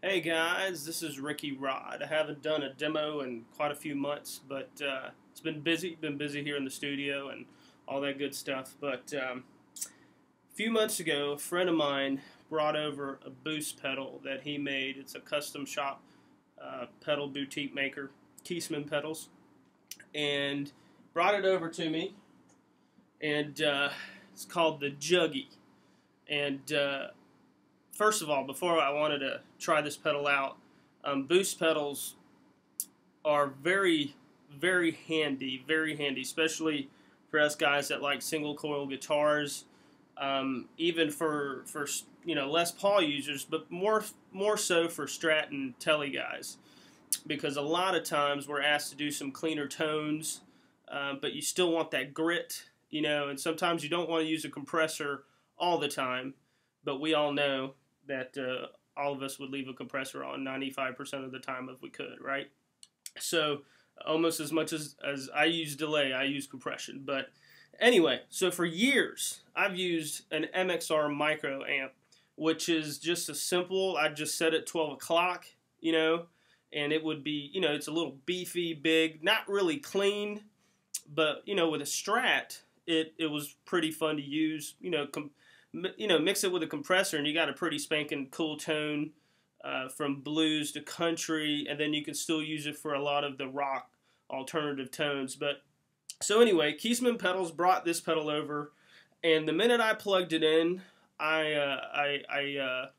Hey guys, this is Ricky Rod. I haven't done a demo in quite a few months, but it's been busy. Been busy here in the studio and all that good stuff. But a few months ago, a friend of mine brought over a boost pedal that he made. It's a custom shop pedal boutique maker, Keisman Pedals, and brought it over to me. And it's called the Juggy. And first of all, before I wanted to try this pedal out, boost pedals are very, very handy, especially for us guys that like single coil guitars, even for Les Paul users, but more so for Strat and Tele guys, because a lot of times we're asked to do some cleaner tones, but you still want that grit, and sometimes you don't want to use a compressor all the time, but we all know that all of us would leave a compressor on 95% of the time if we could, right? So almost as much as I use delay, I use compression. But anyway, so for years, I've used an MXR micro amp, which is just a simple, I just set it 12 o'clock, and it would be, it's a little beefy, big, not really clean, but, with a Strat, it was pretty fun to use, mix it with a compressor and you got a pretty spanking cool tone from blues to country, and then you can still use it for a lot of the rock alternative tones. But so anyway, Keisman Pedals brought this pedal over, and the minute I plugged it in, I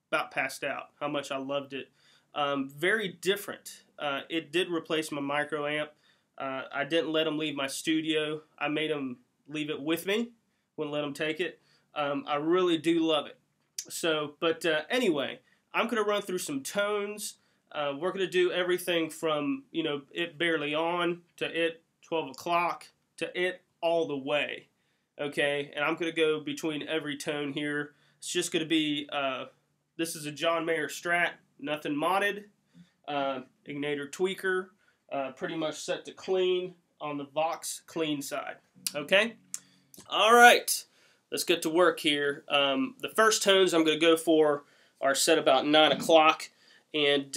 about passed out how much I loved it. Very different. It did replace my micro amp. I didn't let him leave my studio. I made him leave it with me. Wouldn't let him take it. I really do love it. So, but anyway, I'm going to run through some tones. We're going to do everything from, it barely on to it 12 o'clock to it all the way. Okay, and I'm going to go between every tone here. It's just going to be, this is a John Mayer Strat, nothing modded, Ignator tweaker, pretty much set to clean on the Vox clean side. Okay, all right. Let's get to work here. The first tones I'm going to go for are set about 9 o'clock, and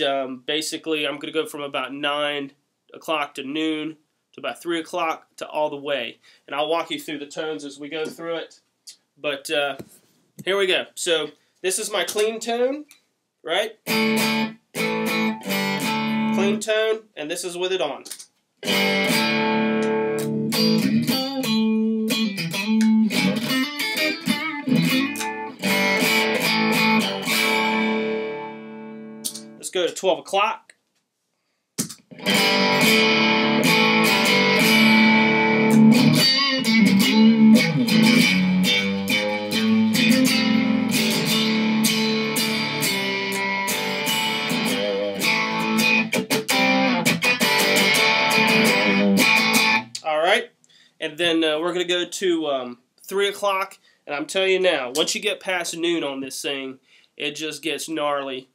basically I'm going to go from about 9 o'clock to noon to about 3 o'clock to all the way. And I'll walk you through the tones as we go through it. But here we go. So this is my clean tone, right? Clean tone, and this is with it on. Go to 12 o'clock. All right, and then we're going to go to 3 o'clock, and I'm telling you now, once you get past noon on this thing, it just gets gnarly.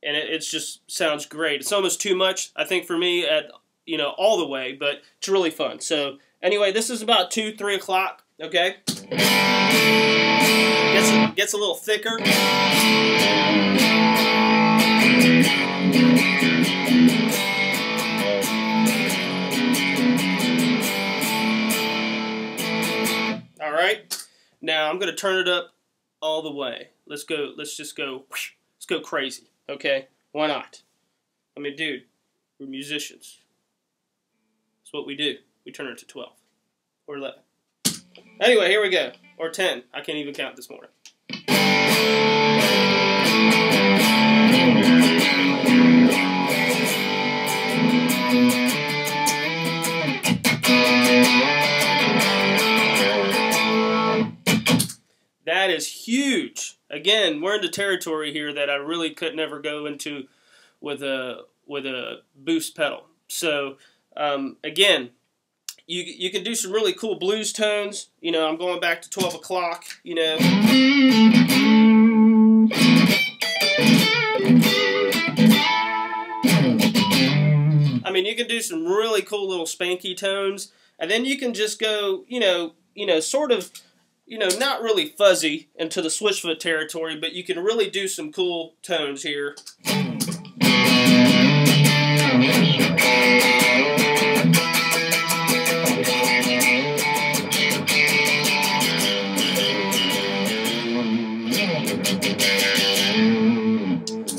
And it just sounds great. It's almost too much, I think, for me at, all the way, but it's really fun. So anyway, this is about 2, 3 o'clock, okay? Gets a little thicker. All right, now I'm going to turn it up all the way. Let's go crazy. Okay, why not? I mean, dude, we're musicians. That's what we do. We turn it to 12 or 11. Anyway, here we go. Or 10. I can't even count this morning. That is huge. Again, we're into territory here that I really could never go into with a boost pedal. So again, you can do some really cool blues tones. I'm going back to 12 o'clock. I mean, you can do some really cool little spanky tones, and then you can just go, sort of. you know, not really fuzzy into the switchfoot territory, but you can really do some cool tones here.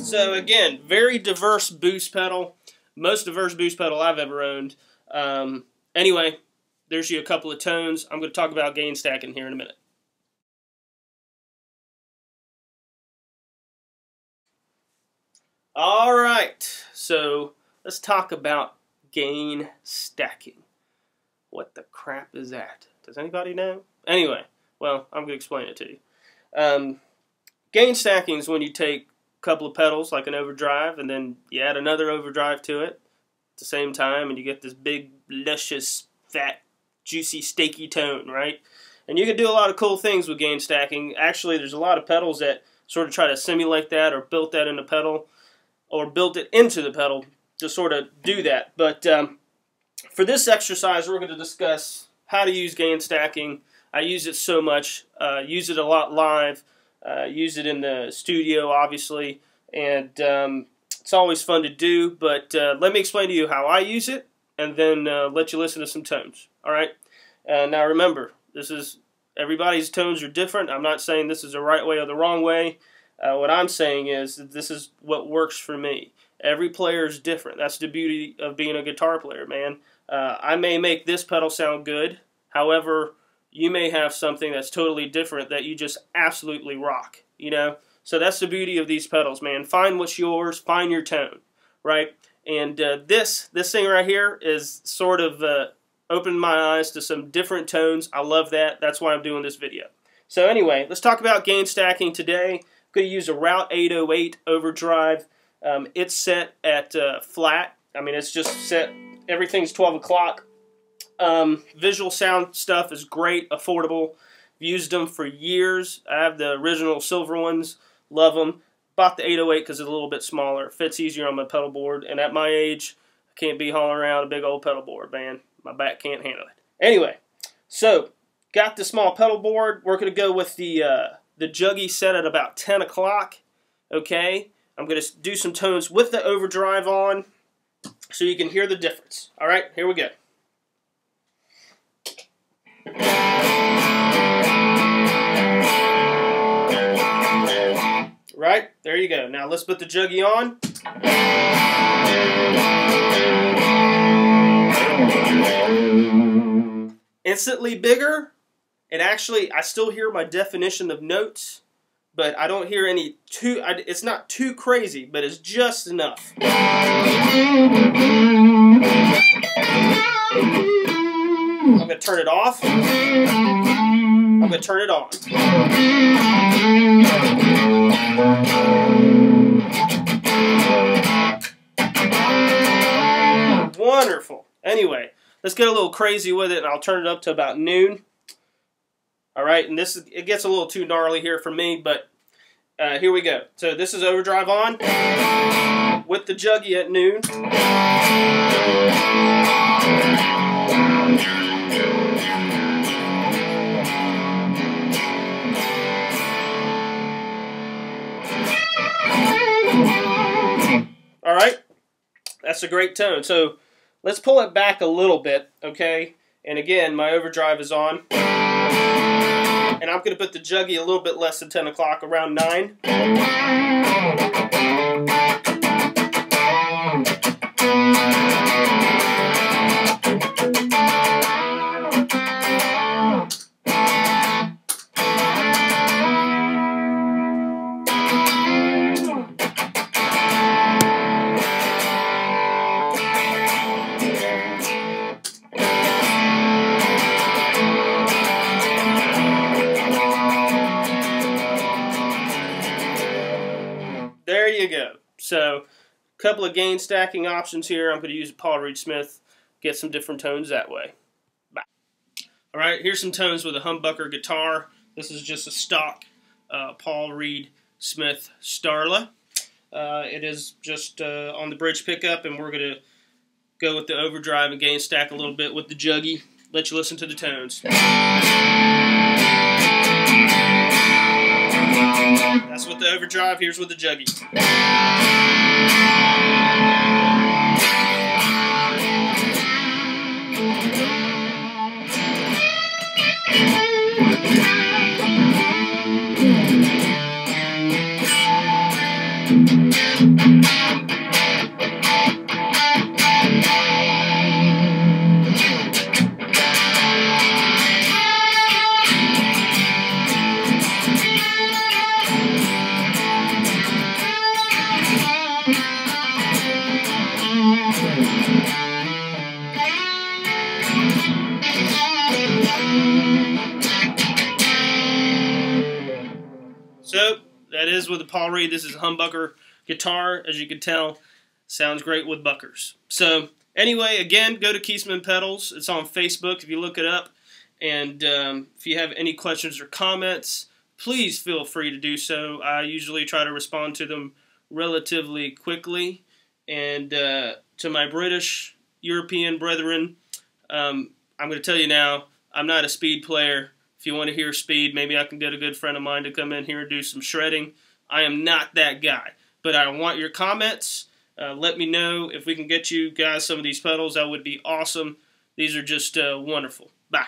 So again, very diverse boost pedal. Most diverse boost pedal I've ever owned. Anyway, there's you a couple of tones. I'm going to talk about gain stacking here in a minute. All right, so let's talk about gain stacking. What the crap is that? Does anybody know? Anyway, well, I'm going to explain it to you. Gain stacking is when you take couple of pedals like an overdrive and then you add another overdrive to it at the same time and you get this big luscious fat juicy steaky tone, right? And you can do a lot of cool things with gain stacking. Actually, there's a lot of pedals that sort of try to simulate that or built that in the pedal or built it into the pedal to sort of do that. But for this exercise we're going to discuss how to use gain stacking. I use it so much, use it a lot live. Use it in the studio, obviously, and it's always fun to do, but let me explain to you how I use it, and then let you listen to some tones, all right? Now remember, everybody's tones are different. I'm not saying this is the right way or the wrong way. What I'm saying is that this is what works for me. Every player is different. That's the beauty of being a guitar player, man. I may make this pedal sound good, however, you may have something that's totally different that you just absolutely rock, you know? So that's the beauty of these pedals, man. Find what's yours, find your tone, right? And this thing right here is sort of opened my eyes to some different tones. I love that. That's why I'm doing this video. So anyway, let's talk about gain stacking today. I'm going to use a Route 808 Overdrive. It's set at flat. I mean, it's just set, everything's 12 o'clock. Visual sound stuff is great, affordable. Used them for years. I have the original silver ones. Love them. Bought the 808 because it's a little bit smaller. Fits easier on my pedal board. And at my age, I can't be hauling around a big old pedal board, man. My back can't handle it. Anyway, so got the small pedal board. We're going to go with the Juggy set at about 10 o'clock. Okay? I'm going to do some tones with the overdrive on so you can hear the difference. All right? Here we go. Right, there you go. Now let's put the Juggy on. Instantly bigger. It actually, I still hear my definition of notes, but I don't hear any it's not too crazy, but it's just enough. I'm going to turn it off. I'm going to turn it on. Wonderful. Anyway, let's get a little crazy with it, and I'll turn it up to about noon. All right, and it gets a little too gnarly here for me, but here we go. So this is overdrive on with the Juggy at noon. All right, that's a great tone. So let's pull it back a little bit, okay? And again, my overdrive is on. And I'm going to put the Juggy a little bit less than 10 o'clock, around 9. There you go. So, a couple of gain stacking options here. I'm going to use a Paul Reed Smith, get some different tones that way. Bye. All right, here's some tones with a humbucker guitar. This is just a stock Paul Reed Smith Starla. It is just on the bridge pickup, and we're going to go with the overdrive and gain stack a little bit with the Juggy. Let you listen to the tones. the Overdrive. Here's with the Juggy. So, that is with the Paul Reed. This is a humbucker guitar, as you can tell. Sounds great with buckers. So, anyway, again, go to Keisman Pedals. It's on Facebook if you look it up. And if you have any questions or comments, please feel free to do so. I usually try to respond to them relatively quickly. And to my British, European brethren, I'm going to tell you now, I'm not a speed player. If you want to hear speed, maybe I can get a good friend of mine to come in here and do some shredding. I am not that guy. But I want your comments. Let me know if we can get you guys some of these pedals. That would be awesome. These are just wonderful. Bye.